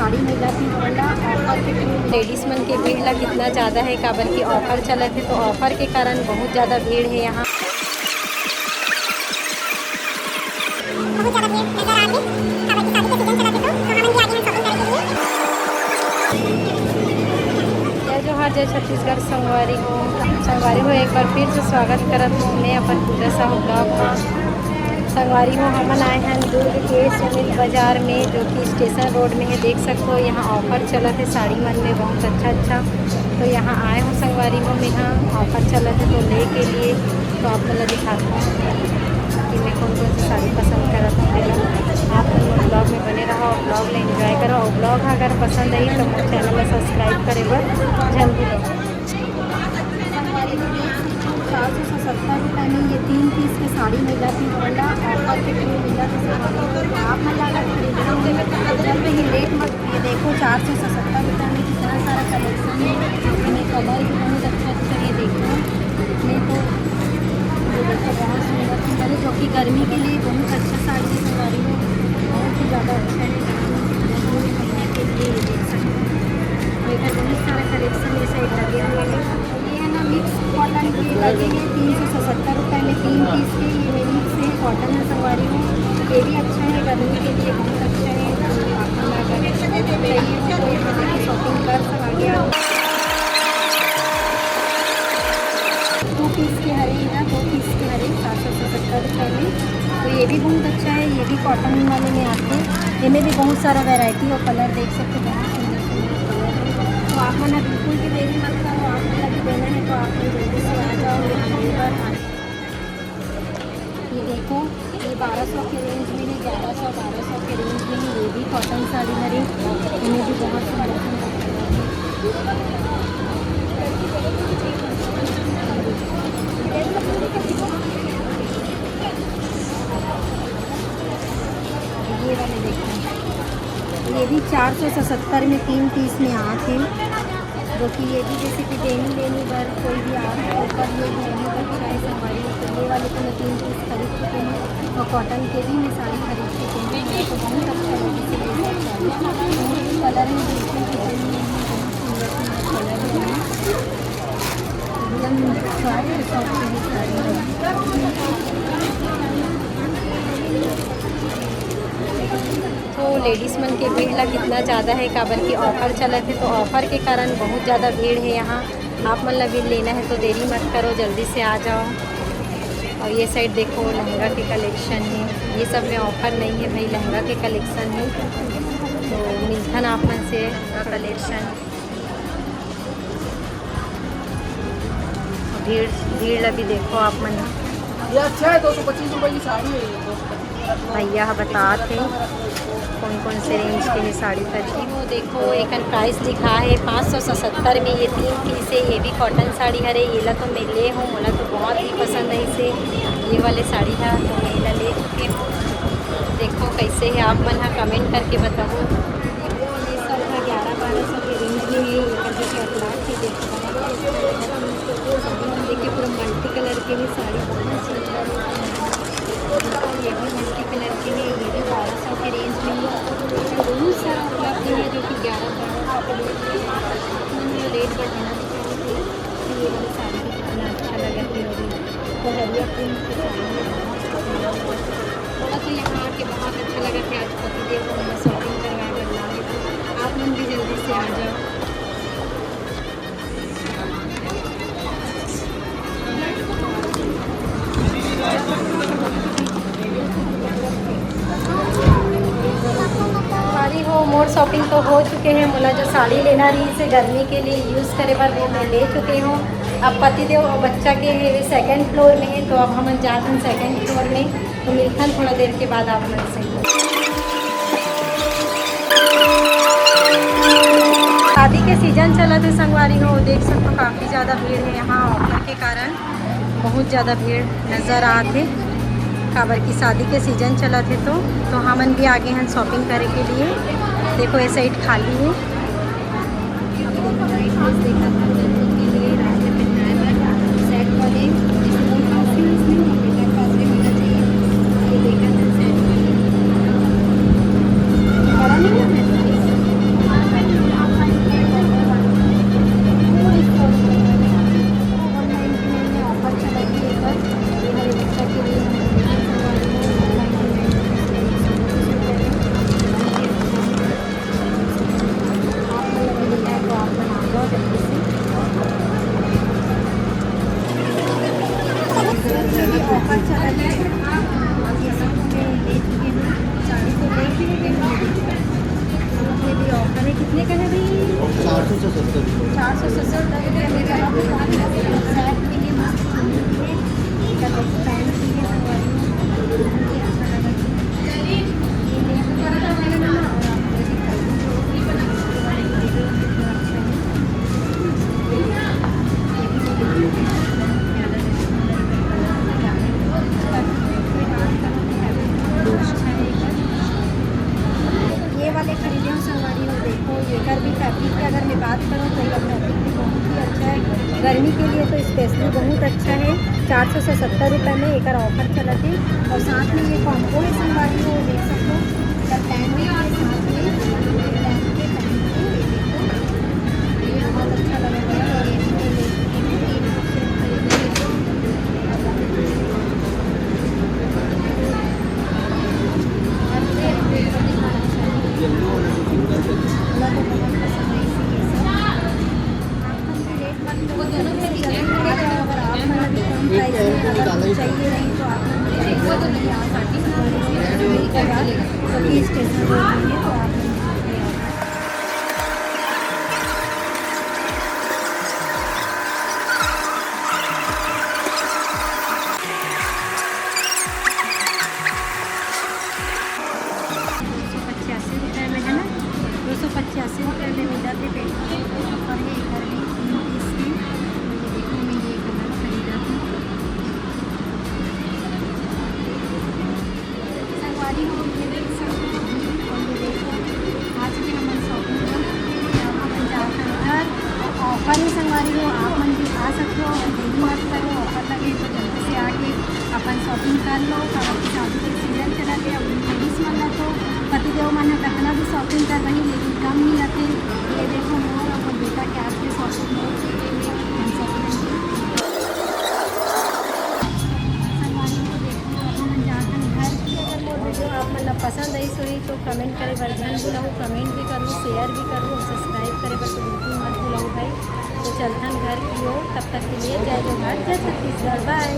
साड़ी मिल जाती है ऑफर के थ्रू। लेडीज़ मन के भीड़ ला कितना ज़्यादा है, काबर की ऑफ़र चलत है, तो ऑफ़र के कारण बहुत ज़्यादा भीड़ है यहाँ। जय जोहार, जय छत्तीसगढ़। संगवारी हो एक बार फिर से स्वागत करत हूँ मैं अपन पूजा साहू ब्लॉग में। संगवारी हो हमन आए हैं दुर्ग के सुनील बाज़ार में, जो कि स्टेशन रोड में है। देख सकते हो यहाँ ऑफ़र चलत है साड़ी मन में, बहुत अच्छा। तो यहाँ आए हूँ संगवारी हो में, यहाँ ऑफ़र चलत है तो ले के लिए तो आप मतलब दिखाता हूँ कि मैं कौन सी साड़ी पसंद करत हूँ। आप लोग ब्लॉग में बने रहो और ब्लॉग ले एंजॉय करो। और ब्लॉग अगर पसंद आई तो मेरे चैनल में सब्सक्राइब करे बर जल्दी लो। 470 रुपये में ये 3 पीस की साड़ी मिल जाती है ऑफर के थ्रू मिल जाती है। आप मन अगर खरीदना हो जल्द ही लेट मत। ये देखो 470 रुपये में कितना सारा कलेक्शन है। अपने कलर भी बहुत अच्छा ये देखो। नहीं तो ये देखो बहुत सुंदर है, जो कि गर्मी के लिए बहुत अच्छा साड़ी है। सवारी में बहुत ही ज़्यादा अच्छा है महीने के लिए। ये देख सकते हैं इधर बहुत सारा कलेक्शन ये साइड लगे हुए हैं। ये है ना मिक्स कॉटन के लगेंगे 370 रुपये में 3 पीस के। ये मिक्स है कॉटन है सवारी में, ये भी अच्छा है गर्मी के लिए बहुत अच्छा है। कोई शॉपिंग कर सकेंगे आप। 2 पीस के हरे ना 2 पीस के हरे 770 रुपये में। तो ये भी बहुत अच्छा है, ये भी कॉटन वाले में आते हैं। इनमें भी बहुत सारा वैरायटी और कलर देख सकते हैं, बहुत सुंदर कलर है। तो आप मन बिल्कुल भी देरी मत करो, आप मन भी देना है तो आप जल्दी से आ जाओ। ये देखो ये 1200 के रेंज में है, 1100-1200 के रेंज में है। ये भी कॉटन साड़ी हरी, इन्हें भी बहुत सुंदर ये वाले देखो। ये भी 470 में 3 पीस में आते हैं, जो कि ये भी जैसे कि देनी लेनी पर कोई भी आप ऊपर ये लेनी पर चाहे हमारी। तो ये वाले तो मैं 3 पीस खरीद चुके हैं और कॉटन के भी मैं साड़ी खरीद चुके हैं। तो बहुत अच्छा लगे से कलर में बिल्कुल भी कलर है एकदम तो लेडीज़ मन के भीड़ ला कितना ज़्यादा है, काबर की ऑफ़र चलत है, तो ऑफ़र के कारण बहुत ज़्यादा भीड़ है यहाँ। आप मन ला भी लेना है तो देरी मत करो, जल्दी से आ जाओ। और ये साइड देखो लहंगा के कलेक्शन है, ये सब में ऑफ़र नहीं है भाई, लहंगा के कलेक्शन है। तो मिलथन आप मन से कलेक्शन। भीड़ ला भी देखो आप मन। ये अच्छा है, 225 रुपये की साड़ी है ये। भैया बताते कौन से रेंज के ये साड़ी पर। वो देखो एक प्राइस लिखा है 570 में ये 3 पीस है। ये भी कॉटन साड़ी हरे, ये ला तो मैं ले हूँ, मोला तो बहुत ही पसंद है इसे। ये वाले साड़ी है तो मैं ला ले चुकी हूँ। देखो कैसे है, आप मन कमेंट करके बताओ। ये सब है 1100-1200 के रेंज में है। ये कैटलॉग के देखो देखिए पूरा मल्टी कलर के भी साड़ी बहुत सुंदर है। ये भी मल्टी कलर के लिए, ये भी 1200 के रेंज में है। बहुत सारा उपलब्ध है जो कि 1100-1200 के रेट बढ़ाना चाहिए। ये वाली साड़ी भी कितना अच्छा लगा थी तो हरिया प्रिंट की साड़ी थोड़ा तो यहाँ आके बहुत अच्छा लगा कि आज पतिदेव को मैंने शॉपिंग करवाया बदला है। तो आप मन भी जल्दी से आ जाओ। मोर शॉपिंग तो हो चुके हैं। मोला जो साड़ी लेना रही इसे गर्मी के लिए यूज़ करे बार वो मैं ले चुके हूँ। अब पतिदेव और बच्चा के 2nd फ्लोर में है, तो अब हम जाते हैं 2nd फ्लोर में। तो मिलते हैं थोड़ा देर के बाद आप मन से। शादी के सीज़न चला थे संगवारी हो, देख सकते हो काफ़ी ज़्यादा भीड़ है यहाँ। ऑफर के कारण बहुत ज़्यादा भीड़ नज़र आते, काबर की शादी के सीज़न चला थे। तो हमन भी आगे हैं शॉपिंग करे के लिए। देखो ये साइड खाली है। ये भी ऑफर है, कितने का है भाई? 470 470 रुपये में सेट के लिए मस्त चुन्नी के लिए एक अलग पैंट के लिए संगवारी मुझे अच्छा लगा। ये ले ना और आप ये भी कर ये वाले खरीदे हूँ संगवारी हो। देखो ये कर भी फैब्रिक की अगर मैं बात करूँ तो ये फैब्रिक भी बहुत ही अच्छा है, गर्मी के लिए तो स्पेशली बहुत अच्छा है। 470 रुपये में एक ऑफर चला थे और साथ में ये कॉम्बो है संगवारी हो, देख सकते हो पैंट के साथ में पैंट के देखो ये बहुत अच्छा लगा है। और ये भी चाहिए नहीं तो आप स्टेशन तो आप ₹285 में है ना, 285 रुपये में मिला थे पेट और ये घर में 3 पीस की। ये देखो मैं ये कलर खरीदा था संगवारी हो, ये देख सकते हो। और ये देखो आज की हम शॉपिंग ऑफर ही संगवारी हो, आप मन भी आ सकते हो और देरी मत करो। ऑफर लगे तो जल्दी से आके अपन शॉपिंग कर लो। शादी का सीजन चला गया, लेडीज मन तो पतिदेव मन कतना भी शॉपिंग कर रही लेकिन कम नहीं रहते। ये देखो मोर और बेटा के आज के शॉपिंग वीडियो आप मतलब पसंद आई सोई तो कमेंट करे वर्जन बुलाओ, कमेंट भी करो, शेयर भी करो, सब्सक्राइब करे पर तो बिल्कुल मत बुलाओ भाई। तो चलथन घर की हो, तब तक के लिए जय जोहार, जय छत्तीसगढ़, बाय।